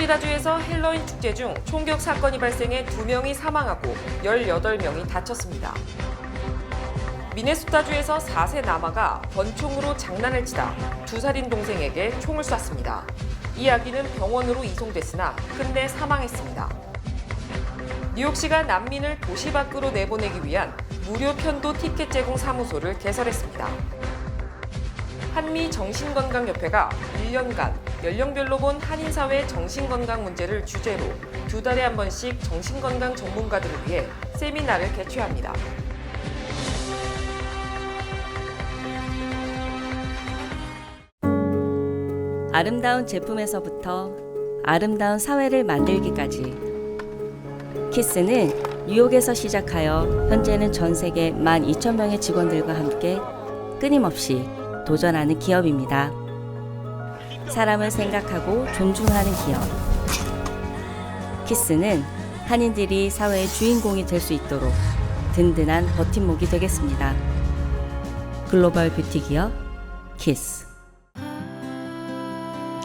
플로리다주에서 헬로윈 축제 중 총격 사건이 발생해 2명이 사망하고 18명이 다쳤습니다. 미네소타주에서 4세 남아가 권총으로 장난을 치다 2살인 동생에게 총을 쐈습니다. 이 아기는 병원으로 이송됐으나 끝내 사망했습니다. 뉴욕시가 난민을 도시 밖으로 내보내기 위한 무료 편도 티켓 제공 사무소를 개설했습니다. 한미정신건강협회가 1년간 연령별로 본 한인사회 정신건강 문제를 주제로 2달에 한 번씩 정신건강 전문가들을 위해 세미나를 개최합니다. 아름다운 제품에서부터 아름다운 사회를 만들기까지 키스는 뉴욕에서 시작하여 현재는 전 세계 12,000명의 직원들과 함께 끊임없이 도전하는 기업입니다. 사람을 생각하고 존중하는 기업. 키스는 한인들이 사회의 주인공이 될 수 있도록 든든한 버팀목이 되겠습니다. 글로벌 뷰티 기업 키스.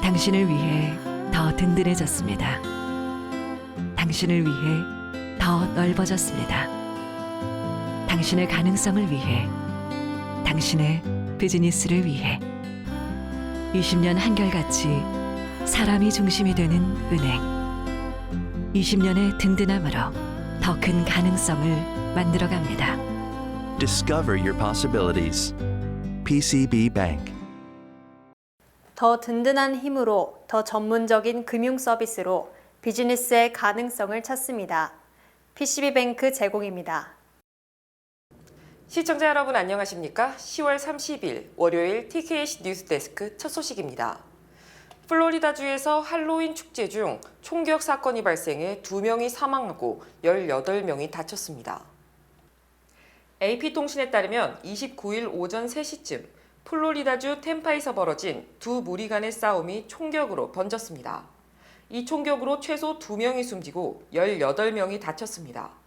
당신을 위해 더 든든해졌습니다. 당신을 위해 더 넓어졌습니다. 당신의 가능성을 위해, 당신의 비즈니스를 위해 20년 한결같이 사람이 중심이 되는 은행. 20년의 든든함으로 더 큰 가능성을 만들어갑니다. Discover your possibilities. PCB Bank. 더 든든한 힘으로 더 전문적인 금융 서비스로 비즈니스의 가능성을 찾습니다. PCB뱅크 제공입니다. 시청자 여러분 안녕하십니까? 10월 30일 월요일 TKC 뉴스데스크 첫 소식입니다. 플로리다주에서 할로윈 축제 중 총격 사건이 발생해 2명이 사망하고 18명이 다쳤습니다. AP통신에 따르면 29일 오전 3시쯤 플로리다주 템파에서 벌어진 두 무리 간의 싸움이 총격으로 번졌습니다. 이 총격으로 최소 2명이 숨지고 18명이 다쳤습니다.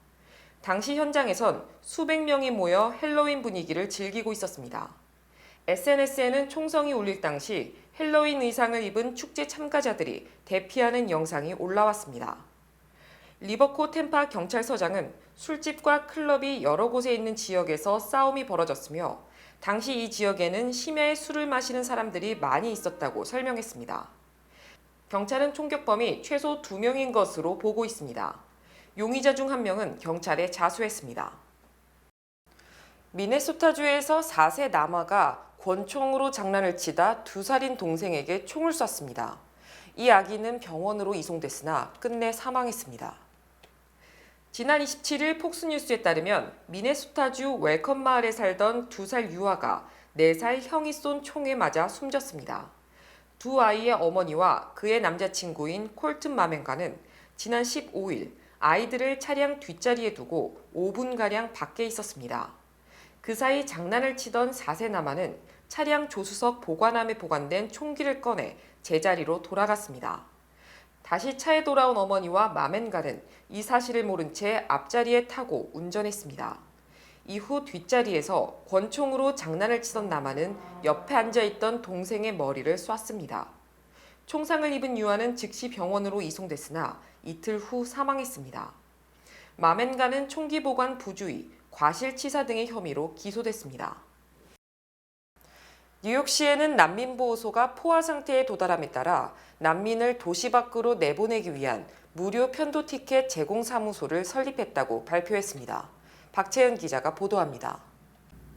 당시 현장에선 수백 명이 모여 헬로윈 분위기를 즐기고 있었습니다. SNS에는 총성이 울릴 당시 헬로윈 의상을 입은 축제 참가자들이 대피하는 영상이 올라왔습니다. 리버코 템파 경찰서장은 술집과 클럽이 여러 곳에 있는 지역에서 싸움이 벌어졌으며 당시 이 지역에는 심야에 술을 마시는 사람들이 많이 있었다고 설명했습니다. 경찰은 총격범이 최소 2명인 것으로 보고 있습니다. 용의자 중 1명은 경찰에 자수했습니다. 미네소타주에서 4세 남아가 권총으로 장난을 치다 2살인 동생에게 총을 쐈습니다. 이 아기는 병원으로 이송됐으나 끝내 사망했습니다. 지난 27일 폭스뉴스에 따르면 미네소타주 웰컴 마을에 살던 2살 유아가 4살 형이 쏜 총에 맞아 숨졌습니다. 두 아이의 어머니와 그의 남자친구인 콜튼 마멘가는 지난 15일 아이들을 차량 뒷자리에 두고 5분가량 밖에 있었습니다. 그 사이 장난을 치던 4세 남아는 차량 조수석 보관함에 보관된 총기를 꺼내 제자리로 돌아갔습니다. 다시 차에 돌아온 어머니와 마멘가는 이 사실을 모른 채 앞자리에 타고 운전했습니다. 이후 뒷자리에서 권총으로 장난을 치던 남아는 옆에 앉아있던 동생의 머리를 쐈습니다. 총상을 입은 유아는 즉시 병원으로 이송됐으나 이틀 후 사망했습니다. 마멘가는 총기 보관 부주의, 과실치사 등의 혐의로 기소됐습니다. 뉴욕시에는 난민보호소가 포화 상태에 도달함에 따라 난민을 도시 밖으로 내보내기 위한 무료 편도 티켓 제공 사무소를 설립했다고 발표했습니다. 박채연 기자가 보도합니다.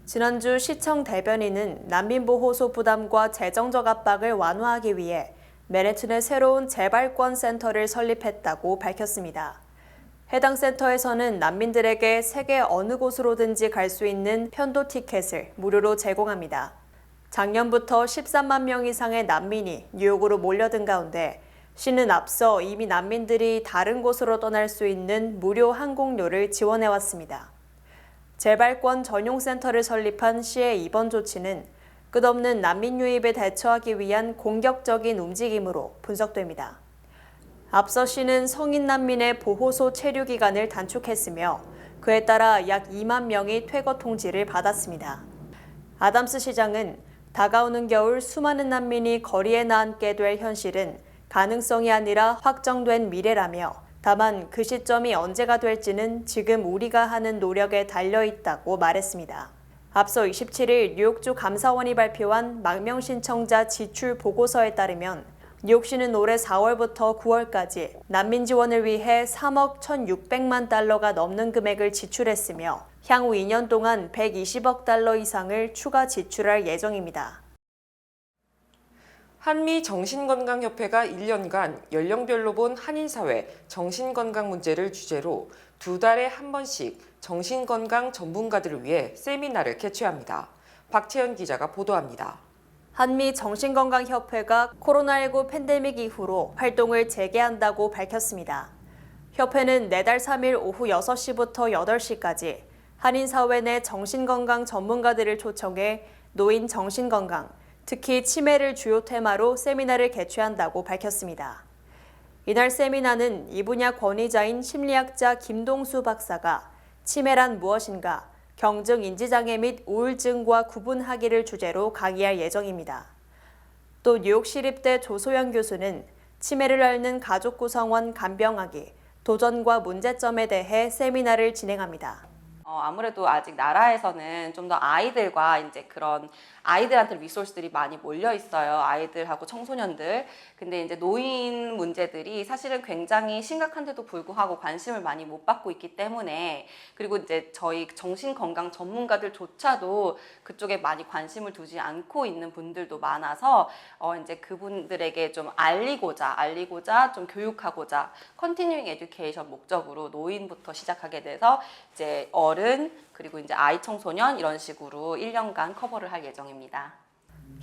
지난주 시청 대변인은 난민보호소 부담과 재정적 압박을 완화하기 위해 맨해튼에 새로운 재발권 센터를 설립했다고 밝혔습니다. 해당 센터에서는 난민들에게 세계 어느 곳으로든지 갈 수 있는 편도 티켓을 무료로 제공합니다. 작년부터 13만 명 이상의 난민이 뉴욕으로 몰려든 가운데 시는 앞서 이미 난민들이 다른 곳으로 떠날 수 있는 무료 항공료를 지원해왔습니다. 재발권 전용 센터를 설립한 시의 이번 조치는 끝없는 난민 유입에 대처하기 위한 공격적인 움직임으로 분석됩니다. 앞서 시는 성인 난민의 보호소 체류 기간을 단축했으며 그에 따라 약 2만 명이 퇴거 통지를 받았습니다. 아담스 시장은 다가오는 겨울 수많은 난민이 거리에 나앉게 될 현실은 가능성이 아니라 확정된 미래라며 다만 그 시점이 언제가 될지는 지금 우리가 하는 노력에 달려 있다고 말했습니다. 앞서 27일 뉴욕주 감사원이 발표한 망명 신청자 지출 보고서에 따르면 뉴욕시는 올해 4월부터 9월까지 난민 지원을 위해 3억 1,600만 달러가 넘는 금액을 지출했으며 향후 2년 동안 120억 달러 이상을 추가 지출할 예정입니다. 한미 정신건강협회가 1년간 연령별로 본 한인사회 정신건강 문제를 주제로 2달에 한 번씩 정신건강 전문가들을 위해 세미나를 개최합니다. 박채연 기자가 보도합니다. 한미 정신건강협회가 코로나19 팬데믹 이후로 활동을 재개한다고 밝혔습니다. 협회는 내달 3일 오후 6시부터 8시까지 한인사회 내 정신건강 전문가들을 초청해 노인 정신건강, 특히 치매를 주요 테마로 세미나를 개최한다고 밝혔습니다. 이날 세미나는 이 분야 권위자인 심리학자 김동수 박사가 치매란 무엇인가, 경증 인지장애 및 우울증과 구분하기를 주제로 강의할 예정입니다. 또 뉴욕시립대 조소연 교수는 치매를 앓는 가족 구성원 간병하기, 도전과 문제점에 대해 세미나를 진행합니다. 아무래도 아직 나라에서는 좀 더 아이들과 이제 그런 아이들한테 리소스들이 많이 몰려 있어요. 아이들하고 청소년들. 근데 이제 노인 문제들이 사실은 굉장히 심각한데도 불구하고 관심을 많이 못 받고 있기 때문에, 그리고 이제 저희 정신건강 전문가들조차도 그쪽에 많이 관심을 두지 않고 있는 분들도 많아서 이제 그분들에게 좀 알리고자 좀 교육하고자 컨티뉴잉 에듀케이션 목적으로 노인부터 시작하게 돼서 이제 어른 그리고 이제 아이 청소년 이런 식으로 1년간 커버를 할 예정입니다.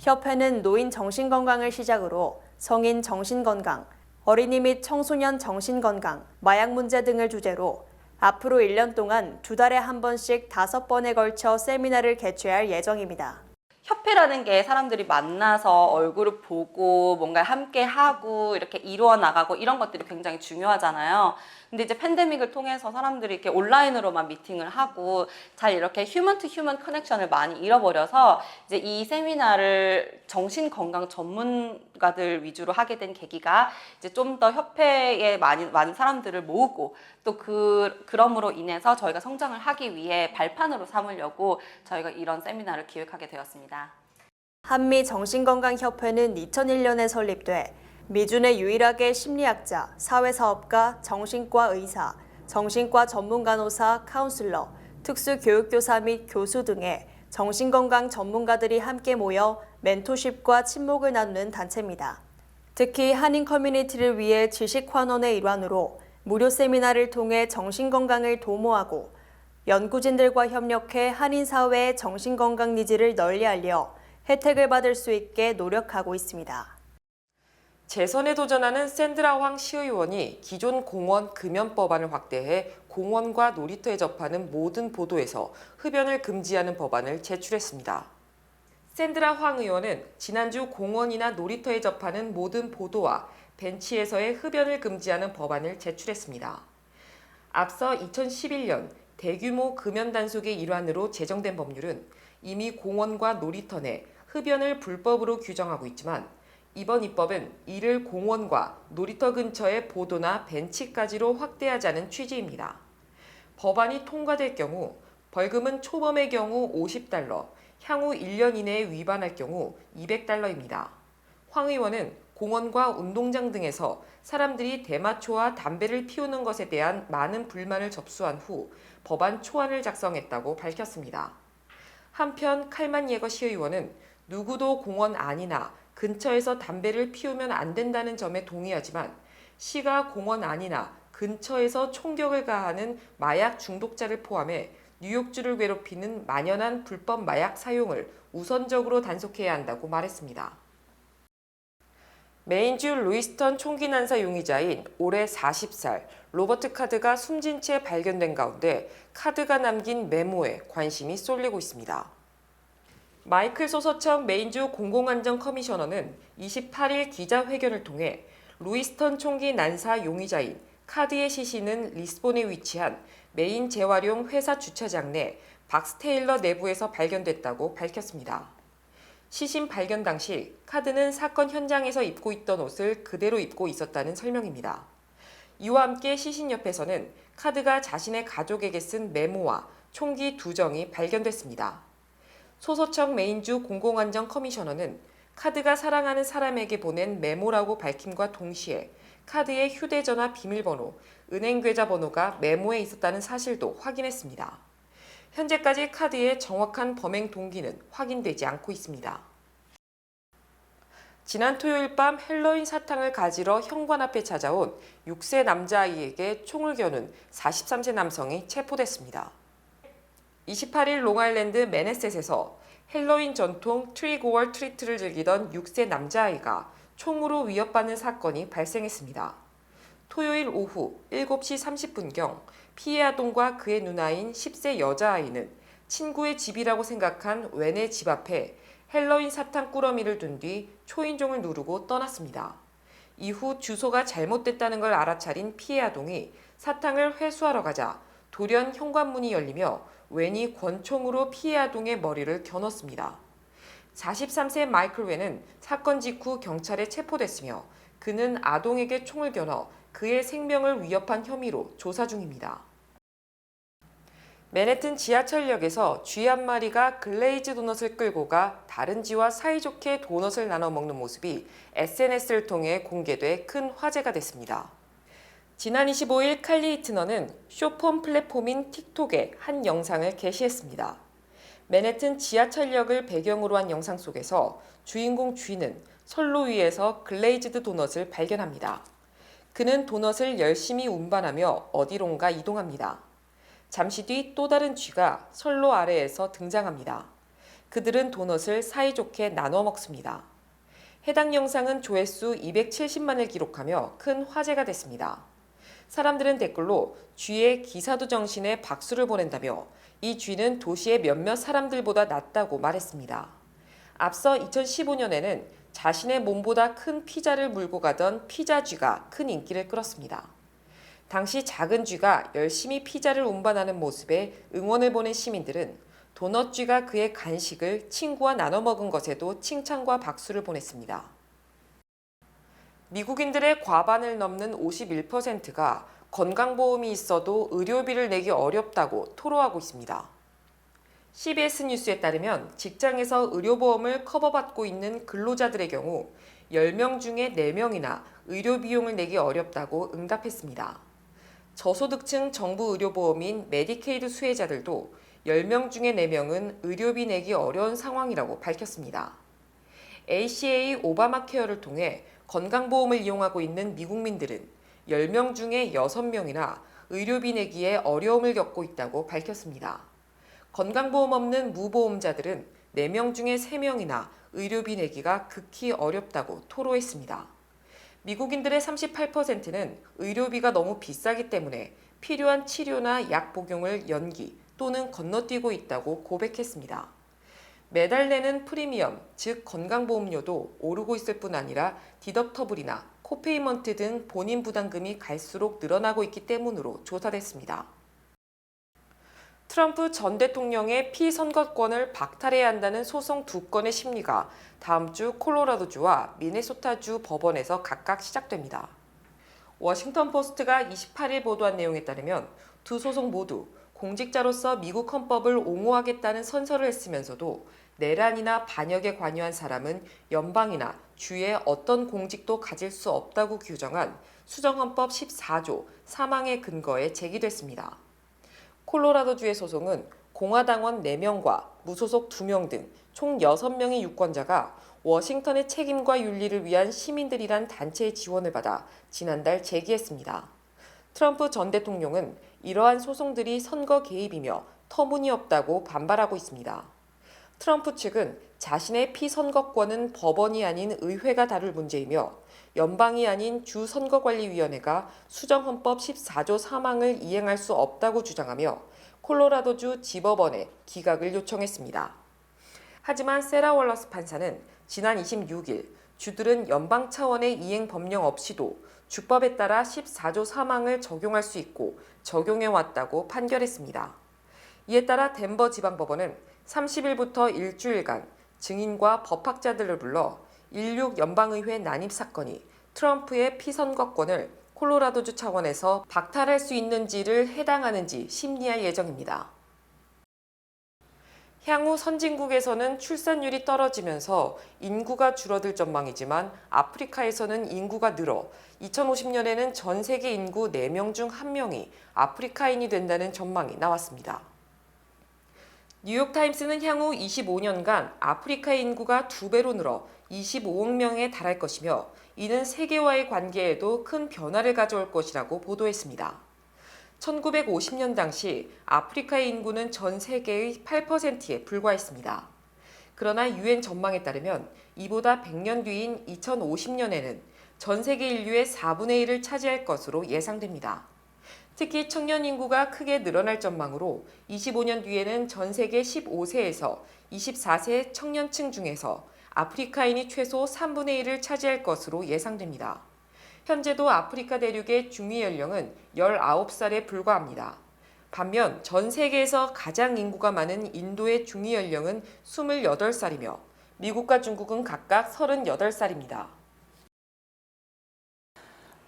협회는 노인 정신건강을 시작으로 성인 정신건강, 어린이 및 청소년 정신건강, 마약 문제 등을 주제로 앞으로 1년 동안 2달에 한 번씩 5번에 걸쳐 세미나를 개최할 예정입니다. 협회라는 게 사람들이 만나서 얼굴을 보고 뭔가 함께 하고 이렇게 이루어 나가고 이런 것들이 굉장히 중요하잖아요. 근데 이제 팬데믹을 통해서 사람들이 이렇게 온라인으로만 미팅을 하고 잘 이렇게 휴먼 투 휴먼 커넥션을 많이 잃어버려서 이제 이 세미나를 정신건강 전문가들 위주로 하게 된 계기가 이제 좀 더 협회에 많은 사람들을 모으고 또 그럼으로 인해서 저희가 성장을 하기 위해 발판으로 삼으려고 저희가 이런 세미나를 기획하게 되었습니다. 한미 정신건강협회는 2001년에 설립돼 미주내 유일하게 심리학자, 사회사업가, 정신과 의사, 정신과 전문간호사, 카운슬러, 특수교육교사 및 교수 등의 정신건강 전문가들이 함께 모여 멘토십과 친목을 나누는 단체입니다. 특히 한인 커뮤니티를 위해 지식 환원의 일환으로 무료 세미나를 통해 정신건강을 도모하고 연구진들과 협력해 한인 사회의 정신건강 니즈를 널리 알려 혜택을 받을 수 있게 노력하고 있습니다. 재선에 도전하는 샌드라 황 시의원이 기존 공원 금연 법안을 확대해 공원과 놀이터에 접하는 모든 보도에서 흡연을 금지하는 법안을 제출했습니다. 샌드라 황 의원은 지난주 공원이나 놀이터에 접하는 모든 보도와 벤치에서의 흡연을 금지하는 법안을 제출했습니다. 앞서 2011년 대규모 금연 단속의 일환으로 제정된 법률은 이미 공원과 놀이터 내 흡연을 불법으로 규정하고 있지만 이번 입법은 이를 공원과 놀이터 근처의 보도나 벤치까지로 확대하자는 취지입니다. 법안이 통과될 경우 벌금은 초범의 경우 $50, 향후 1년 이내에 위반할 경우 $200입니다. 황 의원은 공원과 운동장 등에서 사람들이 대마초와 담배를 피우는 것에 대한 많은 불만을 접수한 후 법안 초안을 작성했다고 밝혔습니다. 한편 칼만 예거 시의원은 누구도 공원 안이나 근처에서 담배를 피우면 안 된다는 점에 동의하지만 시가 공원 안이나 근처에서 총격을 가하는 마약 중독자를 포함해 뉴욕주를 괴롭히는 만연한 불법 마약 사용을 우선적으로 단속해야 한다고 말했습니다. 메인주 루이스턴 총기 난사 용의자인 올해 40살 로버트 카드가 숨진 채 발견된 가운데 카드가 남긴 메모에 관심이 쏠리고 있습니다. 마이클 소서청 메인주 공공안전 커미셔너는 28일 기자회견을 통해 루이스턴 총기 난사 용의자인 카드의 시신은 리스본에 위치한 메인 재활용 회사 주차장 내 박스 테일러 내부에서 발견됐다고 밝혔습니다. 시신 발견 당시 카드는 사건 현장에서 입고 있던 옷을 그대로 입고 있었다는 설명입니다. 이와 함께 시신 옆에서는 카드가 자신의 가족에게 쓴 메모와 총기 2정이 발견됐습니다. 소소청 메인주 공공안전 커미셔너는 카드가 사랑하는 사람에게 보낸 메모라고 밝힘과 동시에 카드의 휴대전화 비밀번호, 은행 계좌번호가 메모에 있었다는 사실도 확인했습니다. 현재까지 카드의 정확한 범행 동기는 확인되지 않고 있습니다. 지난 토요일 밤 헬로윈 사탕을 가지러 현관 앞에 찾아온 6세 남자아이에게 총을 겨눈 43세 남성이 체포됐습니다. 28일 롱아일랜드 매네셋에서 헬로윈 전통 트리고월 트리트를 즐기던 6세 남자아이가 총으로 위협받는 사건이 발생했습니다. 토요일 오후 7시 30분경 피해 아동과 그의 누나인 10세 여자아이는 친구의 집이라고 생각한 웬의 집 앞에 헬로윈 사탕 꾸러미를 둔 뒤 초인종을 누르고 떠났습니다. 이후 주소가 잘못됐다는 걸 알아차린 피해 아동이 사탕을 회수하러 가자 돌연 현관문이 열리며 웬이 권총으로 피해 아동의 머리를 겨눴습니다. 43세 마이클 웬은 사건 직후 경찰에 체포됐으며 그는 아동에게 총을 겨눠 그의 생명을 위협한 혐의로 조사 중입니다. 맨해튼 지하철역에서 쥐 한 마리가 글레이즈 도넛을 끌고 가 다른 쥐와 사이좋게 도넛을 나눠 먹는 모습이 SNS를 통해 공개돼 큰 화제가 됐습니다. 지난 25일 칼리 히트너는 쇼폰 플랫폼인 틱톡에 한 영상을 게시했습니다. 맨해튼 지하철역을 배경으로 한 영상 속에서 주인공 쥐는 선로 위에서 글레이즈드 도넛을 발견합니다. 그는 도넛을 열심히 운반하며 어디론가 이동합니다. 잠시 뒤 또 다른 쥐가 선로 아래에서 등장합니다. 그들은 도넛을 사이좋게 나눠 먹습니다. 해당 영상은 조회수 270만을 기록하며 큰 화제가 됐습니다. 사람들은 댓글로 쥐의 기사도 정신에 박수를 보낸다며 이 쥐는 도시의 몇몇 사람들보다 낫다고 말했습니다. 앞서 2015년에는 자신의 몸보다 큰 피자를 물고 가던 피자쥐가 큰 인기를 끌었습니다. 당시 작은 쥐가 열심히 피자를 운반하는 모습에 응원을 보낸 시민들은 도넛쥐가 그의 간식을 친구와 나눠 먹은 것에도 칭찬과 박수를 보냈습니다. 미국인들의 과반을 넘는 51%가 건강보험이 있어도 의료비를 내기 어렵다고 토로하고 있습니다. CBS 뉴스에 따르면 직장에서 의료보험을 커버받고 있는 근로자들의 경우 10명 중에 4명이나 의료비용을 내기 어렵다고 응답했습니다. 저소득층 정부 의료보험인 메디케이드 수혜자들도 10명 중에 4명은 의료비 내기 어려운 상황이라고 밝혔습니다. ACA 오바마 케어를 통해 건강보험을 이용하고 있는 미국민들은 10명 중에 6명이나 의료비 내기에 어려움을 겪고 있다고 밝혔습니다. 건강보험 없는 무보험자들은 4명 중에 3명이나 의료비 내기가 극히 어렵다고 토로했습니다. 미국인들의 38%는 의료비가 너무 비싸기 때문에 필요한 치료나 약 복용을 연기 또는 건너뛰고 있다고 고백했습니다. 매달 내는 프리미엄, 즉 건강보험료도 오르고 있을 뿐 아니라 디덕터블이나 코페이먼트 등 본인 부담금이 갈수록 늘어나고 있기 때문으로 조사됐습니다. 트럼프 전 대통령의 피선거권을 박탈해야 한다는 소송 2건의 심리가 다음 주 콜로라도주와 미네소타주 법원에서 각각 시작됩니다. 워싱턴 포스트가 28일 보도한 내용에 따르면 두 소송 모두 공직자로서 미국 헌법을 옹호하겠다는 선서를 했으면서도 내란이나 반역에 관여한 사람은 연방이나 주의 어떤 공직도 가질 수 없다고 규정한 수정헌법 14조 사망의 근거에 제기됐습니다. 콜로라도주의 소송은 공화당원 4명과 무소속 2명 등 총 6명의 유권자가 워싱턴의 책임과 윤리를 위한 시민들이란 단체의 지원을 받아 지난달 제기했습니다. 트럼프 전 대통령은 이러한 소송들이 선거 개입이며 터무니없다고 반발하고 있습니다. 트럼프 측은 자신의 피선거권은 법원이 아닌 의회가 다룰 문제이며 연방이 아닌 주선거관리위원회가 수정헌법 14조 사망을 이행할 수 없다고 주장하며 콜로라도주 지법원에 기각을 요청했습니다. 하지만 세라 월러스 판사는 지난 26일 주들은 연방 차원의 이행 법령 없이도 주법에 따라 14조 사망을 적용할 수 있고 적용해왔다고 판결했습니다. 이에 따라 덴버 지방법원은 30일부터 일주일간 증인과 법학자들을 불러 16 연방의회 난입 사건이 트럼프의 피선거권을 콜로라도주 차원에서 박탈할 수 있는지를 해당하는지 심리할 예정입니다. 향후 선진국에서는 출산율이 떨어지면서 인구가 줄어들 전망이지만 아프리카에서는 인구가 늘어 2050년에는 전 세계 인구 4명 중 1명이 아프리카인이 된다는 전망이 나왔습니다. 뉴욕타임스는 향후 25년간 아프리카의 인구가 2배로 늘어 25억 명에 달할 것이며 이는 세계와의 관계에도 큰 변화를 가져올 것이라고 보도했습니다. 1950년 당시 아프리카의 인구는 전 세계의 8%에 불과했습니다. 그러나 유엔 전망에 따르면 이보다 100년 뒤인 2050년에는 전 세계 인류의 4분의 1을 차지할 것으로 예상됩니다. 특히 청년 인구가 크게 늘어날 전망으로 25년 뒤에는 전 세계 15세에서 24세 청년층 중에서 아프리카인이 최소 3분의 1을 차지할 것으로 예상됩니다. 현재도 아프리카 대륙의 중위 연령은 19살에 불과합니다. 반면 전 세계에서 가장 인구가 많은 인도의 중위 연령은 28살이며 미국과 중국은 각각 38살입니다.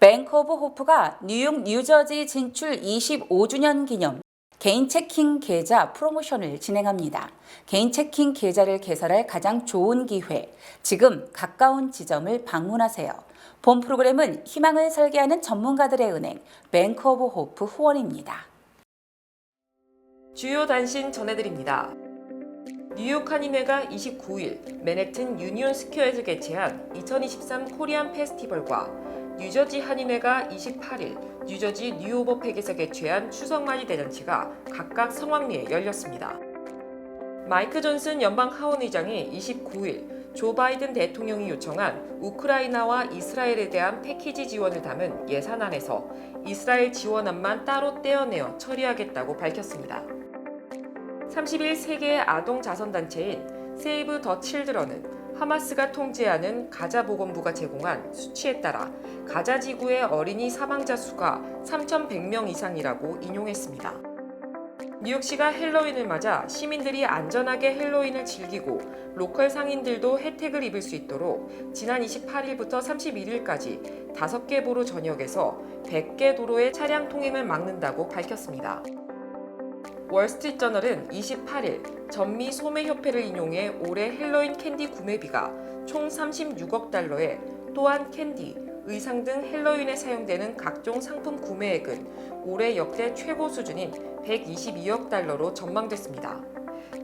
뱅크 오브 호프가 뉴욕, 뉴저지 진출 25주년 기념 개인 체킹 계좌 프로모션을 진행합니다. 개인 체킹 계좌를 개설할 가장 좋은 기회, 지금 가까운 지점을 방문하세요. 본 프로그램은 희망을 설계하는 전문가들의 은행, 뱅크 오브 호프 후원입니다. 주요 단신 전해드립니다. 뉴욕 한인회가 29일 맨해튼 유니온 스퀘어에서 개최한 2023 코리안 페스티벌과 뉴저지 한인회가 28일 뉴저지 뉴오버팩에서 개최한 추석맞이 대잔치가 각각 성황리에 열렸습니다. 마이크 존슨 연방 하원의장이 29일 조 바이든 대통령이 요청한 우크라이나와 이스라엘에 대한 패키지 지원을 담은 예산안에서 이스라엘 지원안만 따로 떼어내어 처리하겠다고 밝혔습니다. 30일 세계 아동 자선단체인 세이브 더 칠드런은 하마스가 통제하는 가자 보건부가 제공한 수치에 따라 가자 지구의 어린이 사망자 수가 3,100명 이상이라고 인용했습니다. 뉴욕시가 헬로윈을 맞아 시민들이 안전하게 헬로윈을 즐기고 로컬 상인들도 혜택을 입을 수 있도록 지난 28일부터 31일까지 5개 보로 전역에서 100개 도로의 차량 통행을 막는다고 밝혔습니다. 월스트리트저널은 28일 전미 소매협회를 인용해 올해 헬로윈 캔디 구매비가 총 36억 달러에 또한 캔디, 의상 등 헬로윈에 사용되는 각종 상품 구매액은 올해 역대 최고 수준인 122억 달러로 전망됐습니다.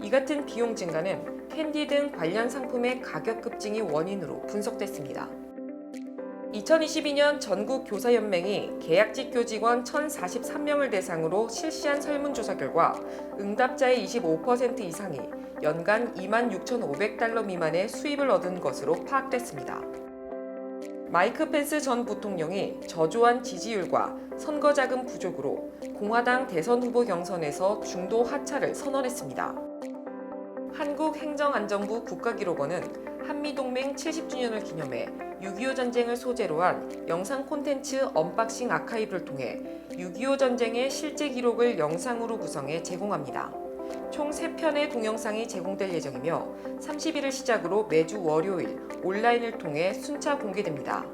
이 같은 비용 증가는 캔디 등 관련 상품의 가격 급증이 원인으로 분석됐습니다. 2022년 전국교사연맹이 계약직 교직원 1,043명을 대상으로 실시한 설문조사 결과 응답자의 25% 이상이 연간 26,500달러 미만의 수입을 얻은 것으로 파악됐습니다. 마이크 펜스 전 부통령이 저조한 지지율과 선거자금 부족으로 공화당 대선 후보 경선에서 중도 하차를 선언했습니다. 한국행정안전부 국가기록원은 한미동맹 70주년을 기념해 6.25 전쟁을 소재로 한 영상 콘텐츠 언박싱 아카이브를 통해 6.25 전쟁의 실제 기록을 영상으로 구성해 제공합니다. 총 3편의 동영상이 제공될 예정이며 30일을 시작으로 매주 월요일 온라인을 통해 순차 공개됩니다.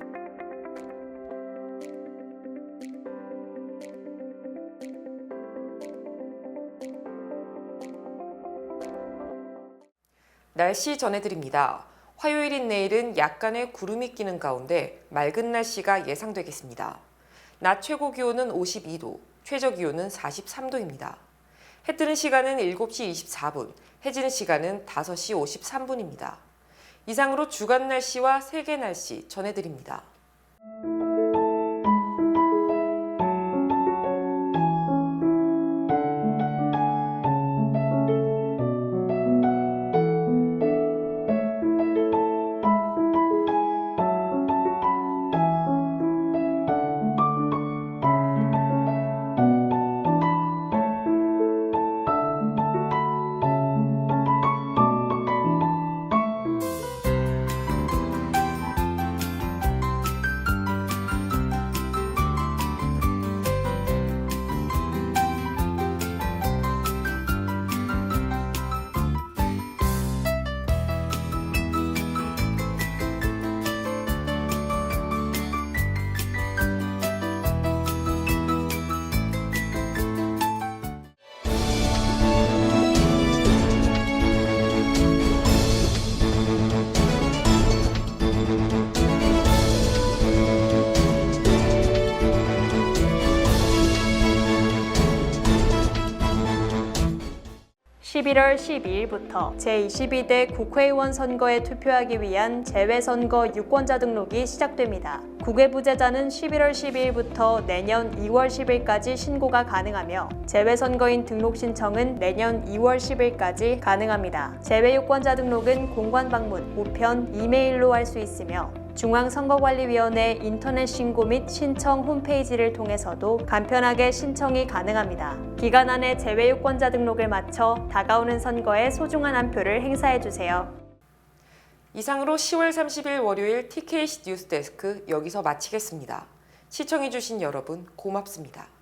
날씨 전해드립니다. 화요일인 내일은 약간의 구름이 끼는 가운데 맑은 날씨가 예상되겠습니다. 낮 최고 기온은 52도, 최저 기온은 43도입니다. 해 뜨는 시간은 7시 24분, 해지는 시간은 5시 53분입니다. 이상으로 주간 날씨와 세계 날씨 전해드립니다. 11월 12일부터 제22대 국회의원 선거에 투표하기 위한 재외선거 유권자 등록이 시작됩니다. 국외부재자는 11월 12일부터 내년 2월 10일까지 신고가 가능하며 재외선거인 등록 신청은 내년 2월 10일까지 가능합니다. 재외유권자 등록은 공관 방문, 우편, 이메일로 할 수 있으며 중앙선거관리위원회 인터넷 신고 및 신청 홈페이지를 통해서도 간편하게 신청이 가능합니다. 기간 안에 재외유권자 등록을 마쳐 다가오는 선거에 소중한 한 표를 행사해주세요. 이상으로 10월 30일 월요일 TKC 뉴스데스크 여기서 마치겠습니다. 시청해주신 여러분 고맙습니다.